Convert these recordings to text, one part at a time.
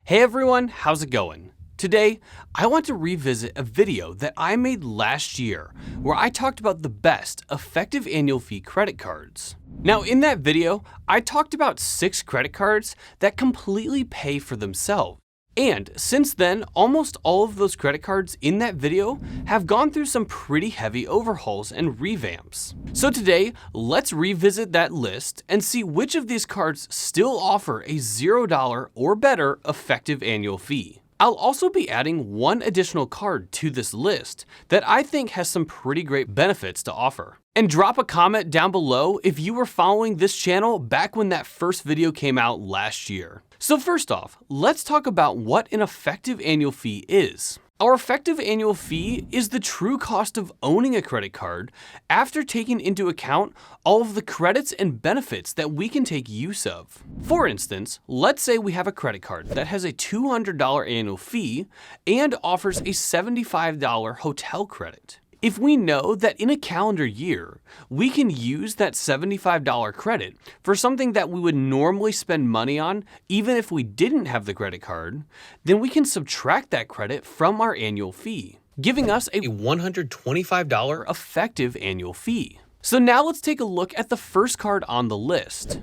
Hey everyone, how's it going? Today, I want to revisit a video that I made last year where I talked about the best effective annual fee credit cards. Now in that video, I talked about 6 credit cards that completely pay for themselves. And since then, almost all of those credit cards in that video have gone through some pretty heavy overhauls and revamps. So today, let's revisit that list and see which of these cards still offer a $0 or better effective annual fee. I'll also be adding one additional card to this list that I think has some pretty great benefits to offer. And drop a comment down below if you were following this channel back when that first video came out last year. So first off, let's talk about what an effective annual fee is. Our effective annual fee is the true cost of owning a credit card after taking into account all of the credits and benefits that we can take use of. For instance, let's say we have a credit card that has a $200 annual fee and offers a $75 hotel credit. If we know that in a calendar year, we can use that $75 credit for something that we would normally spend money on even if we didn't have the credit card, then we can subtract that credit from our annual fee, giving us a $125 effective annual fee. So now let's take a look at the first card on the list,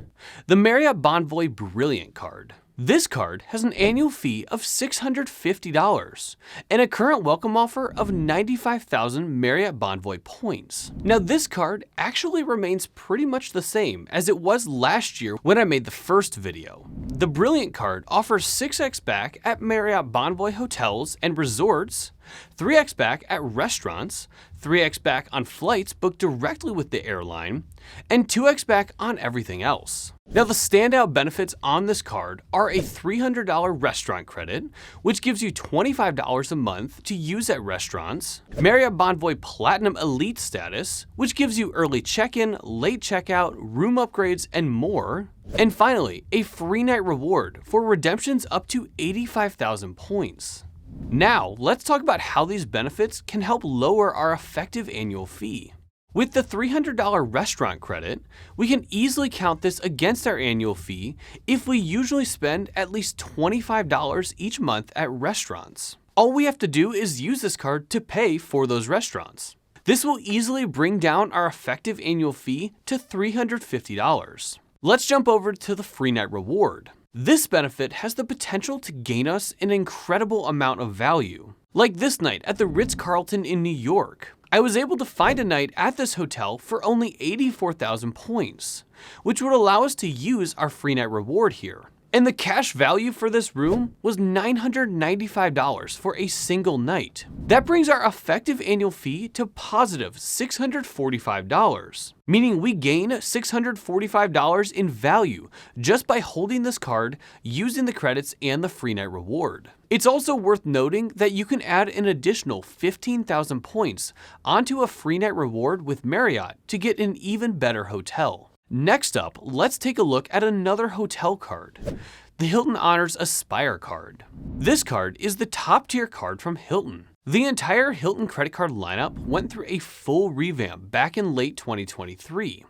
the Marriott Bonvoy Brilliant card. This card has an annual fee of $650 and a current welcome offer of 95,000 Marriott Bonvoy points. Now this card actually remains pretty much the same as it was last year when I made the first video. The Brilliant card offers 6x back at Marriott Bonvoy hotels and resorts, 3x back at restaurants, 3x back on flights booked directly with the airline, and 2x back on everything else. Now the standout benefits on this card are a $300 restaurant credit, which gives you $25 a month to use at restaurants, Marriott Bonvoy Platinum Elite status, which gives you early check-in, late checkout, room upgrades, and more, and finally, a free night reward for redemptions up to 85,000 points. Now, let's talk about how these benefits can help lower our effective annual fee. With the $300 restaurant credit, we can easily count this against our annual fee if we usually spend at least $25 each month at restaurants. All we have to do is use this card to pay for those restaurants. This will easily bring down our effective annual fee to $350. Let's jump over to the free night reward. This benefit has the potential to gain us an incredible amount of value. Like this night at the Ritz Carlton in New York. I was able to find a night at this hotel for only 84,000 points, which would allow us to use our free night reward here. And the cash value for this room was $995 for a single night. That brings our effective annual fee to positive $645, meaning we gain $645 in value just by holding this card, using the credits and the free night reward. It's also worth noting that you can add an additional 15,000 points onto a free night reward with Marriott to get an even better hotel. Next up, let's take a look at another hotel card, the Hilton Honors Aspire card. This card is the top tier card from Hilton. The entire Hilton credit card lineup went through a full revamp back in late 2023,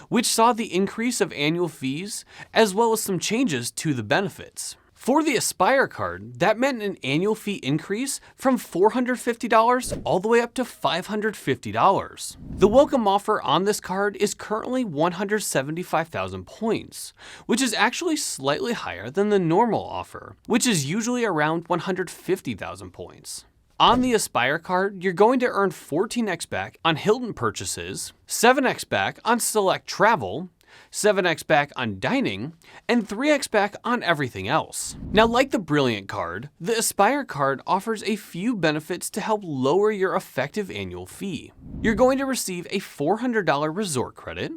which saw the increase of annual fees as well as some changes to the benefits. For the Aspire card, that meant an annual fee increase from $450 all the way up to $550. The welcome offer on this card is currently 175,000 points, which is actually slightly higher than the normal offer, which is usually around 150,000 points. On the Aspire card, you're going to earn 14x back on Hilton purchases, 7x back on select travel, 7x back on dining, and 3x back on everything else. Now, like the Brilliant card, the Aspire card offers a few benefits to help lower your effective annual fee. You're going to receive a $400 resort credit,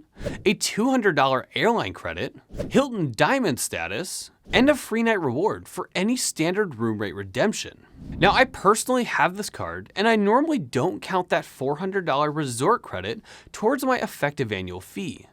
a $200 airline credit, Hilton Diamond status, and a free night reward for any standard room rate redemption. Now, I personally have this card, and I normally don't count that $400 resort credit towards my effective annual fee,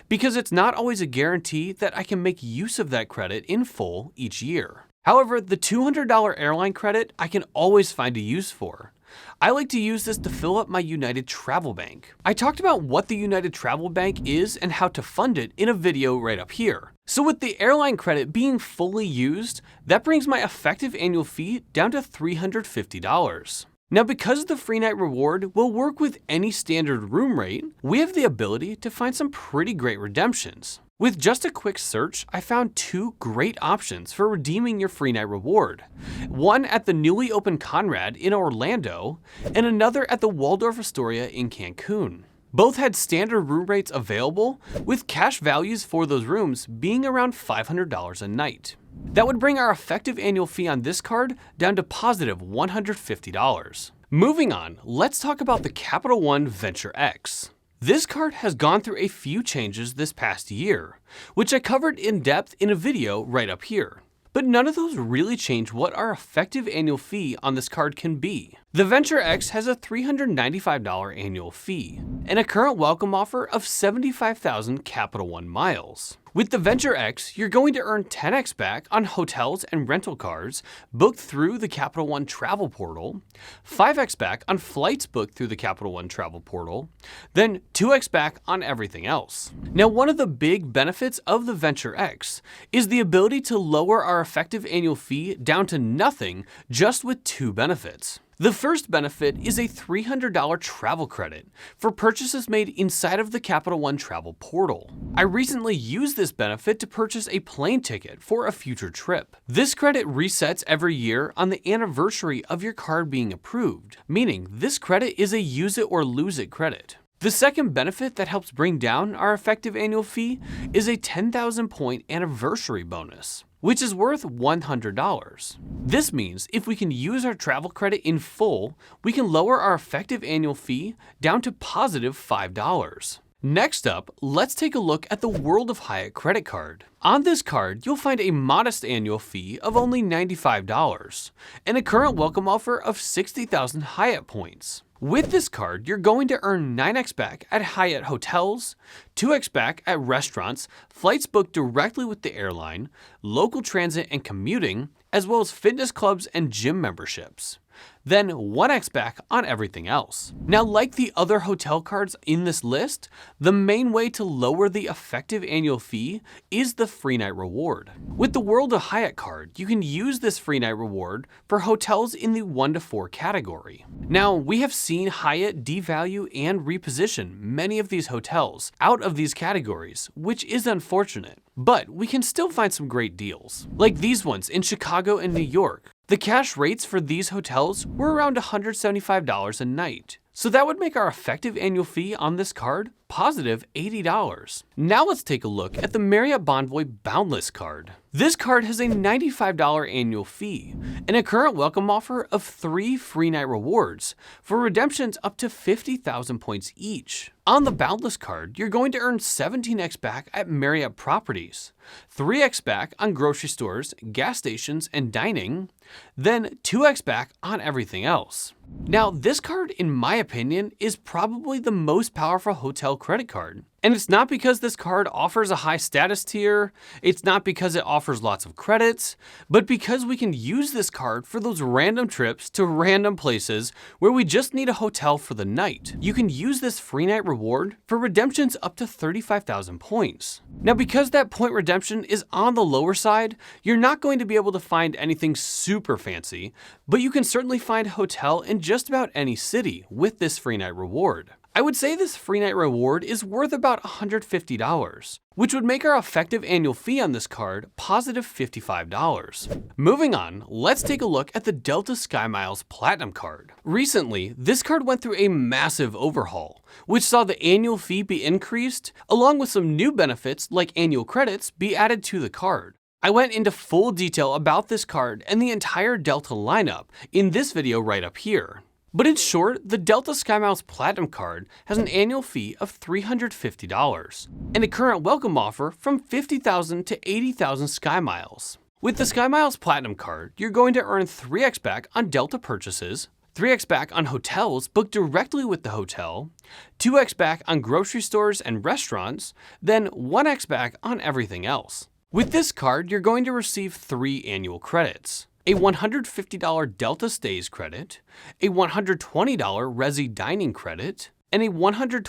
because it's not always a guarantee that I can make use of that credit in full each year. However, the $200 airline credit I can always find a use for, I like to use this to fill up my United Travel Bank. I talked about what the United Travel Bank is and how to fund it in a video right up here. So with the airline credit being fully used, that brings my effective annual fee down to $350. Now, because the free night reward will work with any standard room rate, we have the ability to find some pretty great redemptions. With just a quick search, I found two great options for redeeming your free night reward. One at the newly opened Conrad in Orlando, and another at the Waldorf Astoria in Cancun. Both had standard room rates available, with cash values for those rooms being around $500 a night. That would bring our effective annual fee on this card down to positive $150. Moving on, let's talk about the Capital One Venture X. This card has gone through a few changes this past year, which I covered in depth in a video right up here. But none of those really change what our effective annual fee on this card can be. The Venture X has a $395 annual fee and a current welcome offer of 75,000 Capital One miles. With the Venture X, you're going to earn 10x back on hotels and rental cars booked through the Capital One Travel Portal, 5x back on flights booked through the Capital One Travel Portal, then 2x back on everything else. Now, one of the big benefits of the Venture X is the ability to lower our effective annual fee down to nothing just with two benefits. The first benefit is a $300 travel credit for purchases made inside of the Capital One Travel Portal. I recently used this benefit to purchase a plane ticket for a future trip. This credit resets every year on the anniversary of your card being approved, meaning this credit is a use it or lose it credit. The second benefit that helps bring down our effective annual fee is a 10,000 point anniversary bonus, which is worth $100. This means if we can use our travel credit in full, we can lower our effective annual fee down to positive $5. Next up, let's take a look at the World of Hyatt credit card. On this card, you'll find a modest annual fee of only $95 and a current welcome offer of 60,000 Hyatt points. With this card, you're going to earn 9x back at Hyatt hotels, 2x back at restaurants, flights booked directly with the airline, local transit and commuting, as well as fitness clubs and gym memberships. Then 1x back on everything else. Now, like the other hotel cards in this list, the main way to lower the effective annual fee is the free night reward. With the World of Hyatt card, you can use this free night reward for hotels in the 1 to 4 category. Now, we have seen Hyatt devalue and reposition many of these hotels out of these categories, which is unfortunate. But we can still find some great deals, like these ones in Chicago and New York. The cash rates for these hotels were around $175 a night. So that would make our effective annual fee on this card positive $80. Now let's take a look at the Marriott Bonvoy Boundless card. This card has a $95 annual fee and a current welcome offer of 3 free night rewards for redemptions up to 50,000 points each. On the Boundless card, you're going to earn 17x back at Marriott properties, 3x back on grocery stores, gas stations, and dining, then 2x back on everything else. Now, this card, in my opinion, is probably the most powerful hotel credit card. And it's not because this card offers a high status tier, it's not because it offers lots of credits, but because we can use this card for those random trips to random places where we just need a hotel for the night. You can use this free night reward for redemptions up to 35,000 points. Now, because that point redemption is on the lower side, you're not going to be able to find anything super fancy, but you can certainly find a hotel in just about any city with this free night reward. I would say this free night reward is worth about $150, which would make our effective annual fee on this card positive $55. Moving on, let's take a look at the Delta SkyMiles Platinum card. Recently, this card went through a massive overhaul, which saw the annual fee be increased, along with some new benefits like annual credits be added to the card. I went into full detail about this card and the entire Delta lineup in this video right up here. But in short, the Delta SkyMiles Platinum card has an annual fee of $350 and a current welcome offer from 50,000 to 80,000 SkyMiles. With the SkyMiles Platinum card, you're going to earn 3x back on Delta purchases, 3x back on hotels booked directly with the hotel, 2x back on grocery stores and restaurants, then 1x back on everything else. With this card, you're going to receive 3 annual credits. a $150 Delta Stays credit, a $120 Resi Dining credit, and a $120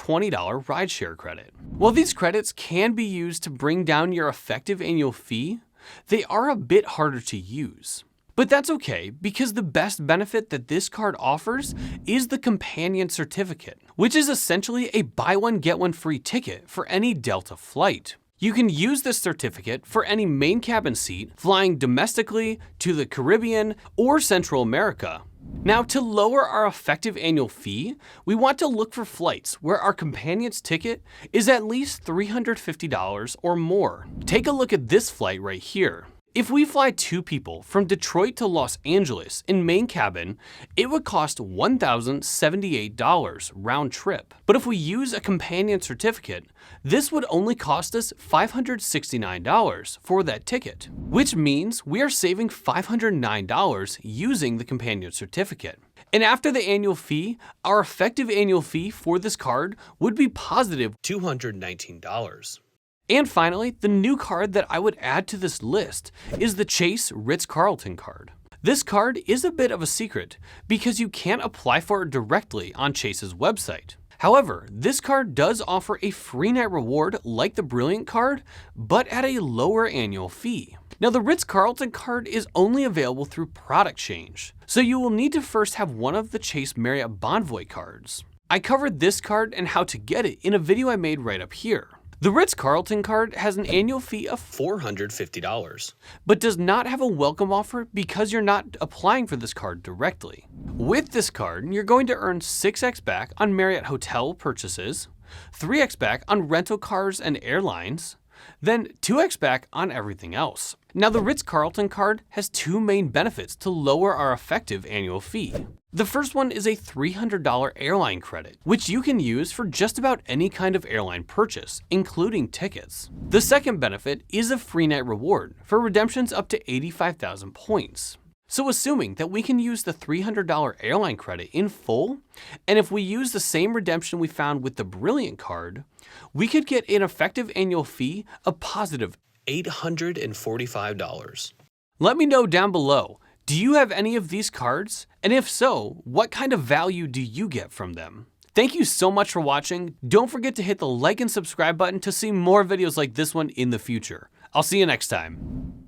rideshare credit. While these credits can be used to bring down your effective annual fee, they are a bit harder to use. But that's okay, because the best benefit that this card offers is the companion certificate, which is essentially a buy one get one free ticket for any Delta flight. You can use this certificate for any main cabin seat flying domestically to the Caribbean or Central America. Now, to lower our effective annual fee, we want to look for flights where our companion's ticket is at least $350 or more. Take a look at this flight right here. If we fly 2 people from Detroit to Los Angeles in main cabin, it would cost $1,078 round trip. But if we use a companion certificate, this would only cost us $569 for that ticket, which means we are saving $509 using the companion certificate. And after the annual fee, our effective annual fee for this card would be positive $219. And finally, the new card that I would add to this list is the Chase Ritz-Carlton card. This card is a bit of a secret because you can't apply for it directly on Chase's website. However, this card does offer a free night reward like the Brilliant card, but at a lower annual fee. Now, the Ritz-Carlton card is only available through product change, so you will need to first have one of the Chase Marriott Bonvoy cards. I covered this card and how to get it in a video I made right up here. The Ritz-Carlton card has an annual fee of $450, but does not have a welcome offer because you're not applying for this card directly. With this card, you're going to earn 6x back on Marriott hotel purchases, 3x back on rental cars and airlines, then 2x back on everything else. Now, the Ritz-Carlton card has 2 main benefits to lower our effective annual fee. The first one is a $300 airline credit, which you can use for just about any kind of airline purchase, including tickets. The second benefit is a free night reward for redemptions up to 85,000 points. So assuming that we can use the $300 airline credit in full, and if we use the same redemption we found with the Brilliant card, we could get an effective annual fee of positive $845. Let me know down below, do you have any of these cards? And if so, what kind of value do you get from them? Thank you so much for watching. Don't forget to hit the like and subscribe button to see more videos like this one in the future. I'll see you next time.